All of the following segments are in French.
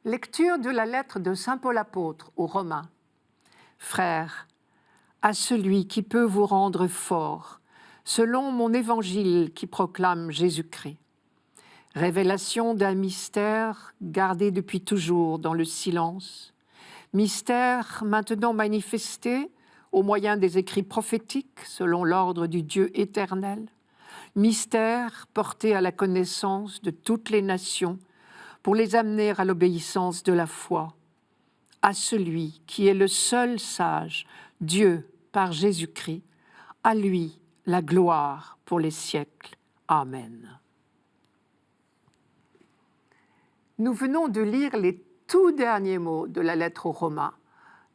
Lecture de la lettre de saint Paul apôtre aux Romains. Frères, à celui qui peut vous rendre forts, selon mon évangile qui proclame Jésus-Christ. Révélation d'un mystère gardé depuis toujours dans le silence, mystère maintenant manifesté au moyen des écrits prophétiques selon l'ordre du Dieu éternel, mystère porté à la connaissance de toutes les nations pour les amener à l'obéissance de la foi, à celui qui est le seul sage, Dieu par Jésus-Christ, à lui la gloire pour les siècles. Amen. Nous venons de lire les tout derniers mots de la lettre aux Romains,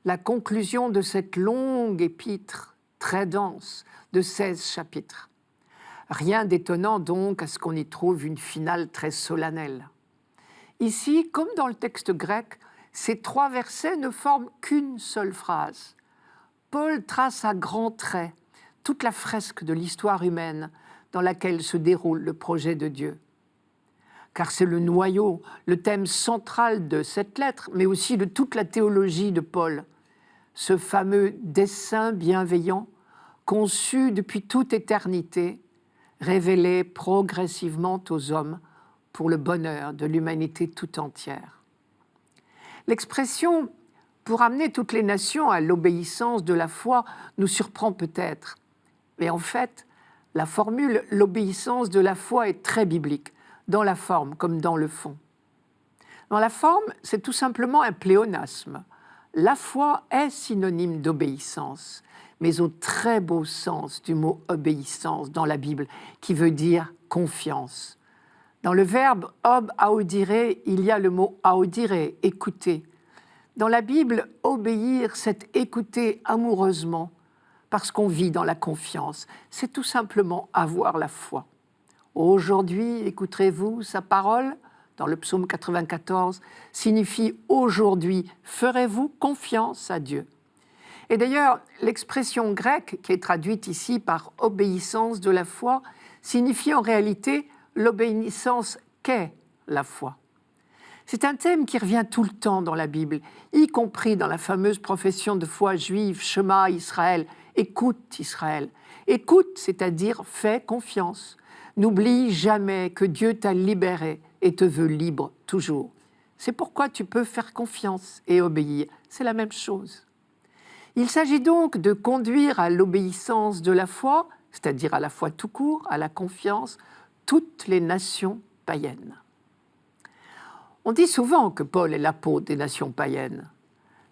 la conclusion de cette longue épître très dense de 16 chapitres. Rien d'étonnant donc à ce qu'on y trouve une finale très solennelle. Ici, comme dans le texte grec, ces 3 versets ne forment qu'une seule phrase. Paul trace à grands traits toute la fresque de l'histoire humaine dans laquelle se déroule le projet de Dieu. Car c'est le noyau, le thème central de cette lettre, mais aussi de toute la théologie de Paul. Ce fameux dessein bienveillant, conçu depuis toute éternité, révélé progressivement aux hommes pour le bonheur de l'humanité tout entière. L'expression « pour amener toutes les nations à l'obéissance de la foi » nous surprend peut-être, mais en fait, la formule « l'obéissance de la foi » est très biblique, dans la forme comme dans le fond. Dans la forme, c'est tout simplement un pléonasme. La foi est synonyme d'obéissance, mais au très beau sens du mot « obéissance » dans la Bible, qui veut dire « confiance ». Dans le verbe « ob audire », il y a le mot « audire », écouter. Dans la Bible, obéir, c'est écouter amoureusement, parce qu'on vit dans la confiance. C'est tout simplement avoir la foi. Aujourd'hui, écouterez-vous sa parole, dans le psaume 94, signifie aujourd'hui, ferez-vous confiance à Dieu. Et d'ailleurs, l'expression grecque, qui est traduite ici par obéissance de la foi, signifie en réalité l'obéissance qu'est la foi. C'est un thème qui revient tout le temps dans la Bible, y compris dans la fameuse profession de foi juive, Shema Israël, écoute Israël. Écoute, c'est-à-dire fais confiance. N'oublie jamais que Dieu t'a libéré et te veut libre toujours. C'est pourquoi tu peux faire confiance et obéir. C'est la même chose. Il s'agit donc de conduire à l'obéissance de la foi, c'est-à-dire à la foi tout court, à la confiance, toutes les nations païennes. On dit souvent que Paul est l'apôtre des nations païennes,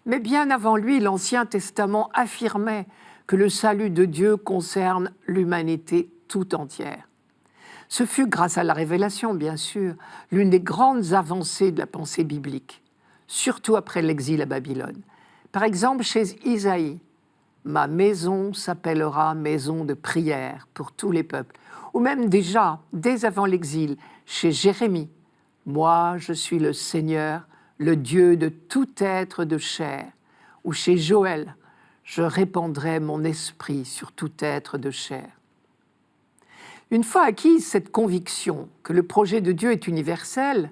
mais bien avant lui, l'Ancien Testament affirmait que le salut de Dieu concerne l'humanité tout entière. Ce fut, grâce à la révélation, bien sûr, l'une des grandes avancées de la pensée biblique, surtout après l'exil à Babylone. Par exemple, chez Isaïe, « Ma maison s'appellera maison de prière pour tous les peuples ». Ou même déjà, dès avant l'exil, chez Jérémie, « Moi, je suis le Seigneur, le Dieu de tout être de chair ». Ou chez Joël, « Je répandrai mon esprit sur tout être de chair ». Une fois acquise cette conviction que le projet de Dieu est universel,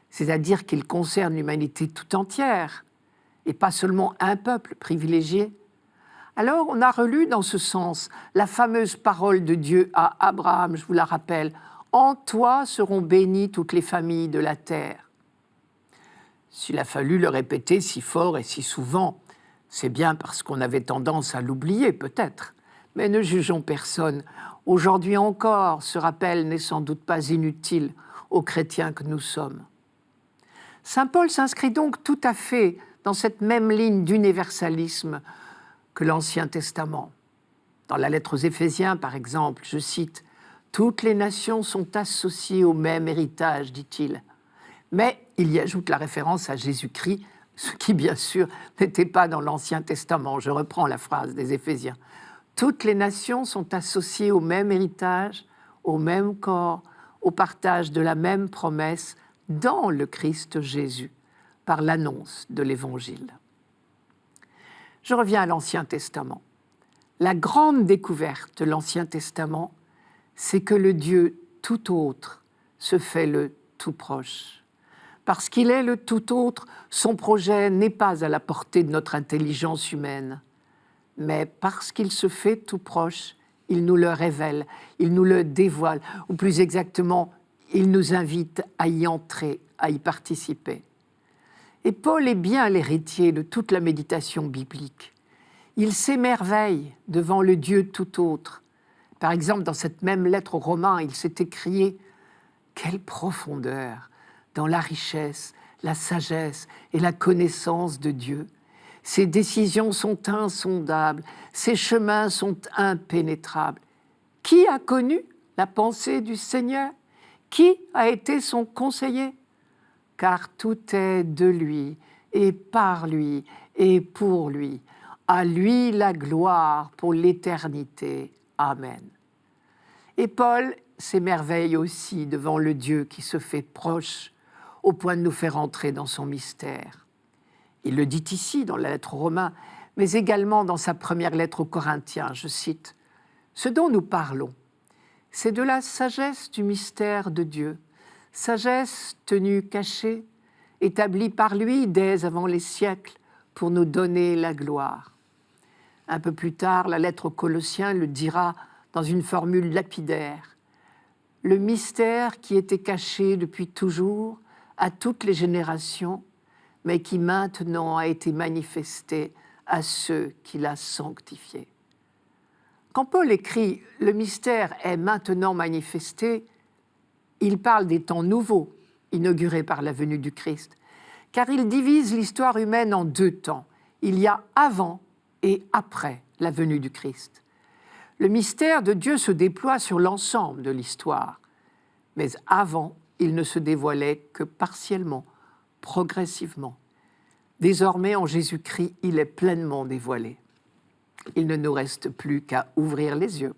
c'est-à-dire qu'il concerne l'humanité tout entière, et pas seulement un peuple privilégié, alors on a relu dans ce sens la fameuse parole de Dieu à Abraham, je vous la rappelle, « En toi seront bénies toutes les familles de la terre ». S'il a fallu le répéter si fort et si souvent, c'est bien parce qu'on avait tendance à l'oublier peut-être, mais ne jugeons personne. Aujourd'hui encore, ce rappel n'est sans doute pas inutile aux chrétiens que nous sommes. Saint Paul s'inscrit donc tout à fait dans cette même ligne d'universalisme que l'Ancien Testament. Dans la lettre aux Éphésiens, par exemple, je cite « Toutes les nations sont associées au même héritage », dit-il. Mais il y ajoute la référence à Jésus-Christ, ce qui, bien sûr, n'était pas dans l'Ancien Testament. Je reprends la phrase des Éphésiens. « Toutes les nations sont associées au même héritage, au même corps, au partage de la même promesse dans le Christ Jésus, par l'annonce de l'Évangile. » Je reviens à l'Ancien Testament. La grande découverte de l'Ancien Testament, c'est que le Dieu tout autre se fait le tout proche. Parce qu'il est le tout autre, son projet n'est pas à la portée de notre intelligence humaine. Mais parce qu'il se fait tout proche, il nous le révèle, il nous le dévoile, ou plus exactement, il nous invite à y entrer, à y participer. Et Paul est bien l'héritier de toute la méditation biblique. Il s'émerveille devant le Dieu tout autre. Par exemple, dans cette même lettre aux Romains, il s'est écrié « Quelle profondeur dans la richesse, la sagesse et la connaissance de Dieu ! Ses décisions sont insondables, ses chemins sont impénétrables. Qui a connu la pensée du Seigneur? Qui a été son conseiller? Car tout est de lui, et par lui, et pour lui. À lui la gloire pour l'éternité. Amen. » Et Paul s'émerveille aussi devant le Dieu qui se fait proche, au point de nous faire entrer dans son mystère. Il le dit ici dans la lettre aux Romains, mais également dans sa première lettre aux Corinthiens, je cite, « Ce dont nous parlons, c'est de la sagesse du mystère de Dieu, sagesse tenue cachée, établie par lui dès avant les siècles pour nous donner la gloire. » Un peu plus tard, la lettre aux Colossiens le dira dans une formule lapidaire, « Le mystère qui était caché depuis toujours à toutes les générations, mais qui maintenant a été manifesté à ceux qui l'a sanctifié. » Quand Paul écrit « Le mystère est maintenant manifesté », il parle des temps nouveaux, inaugurés par la venue du Christ, car il divise l'histoire humaine en deux temps. Il y a avant et après la venue du Christ. Le mystère de Dieu se déploie sur l'ensemble de l'histoire, mais avant, il ne se dévoilait que partiellement, progressivement. Désormais, en Jésus-Christ, il est pleinement dévoilé. Il ne nous reste plus qu'à ouvrir les yeux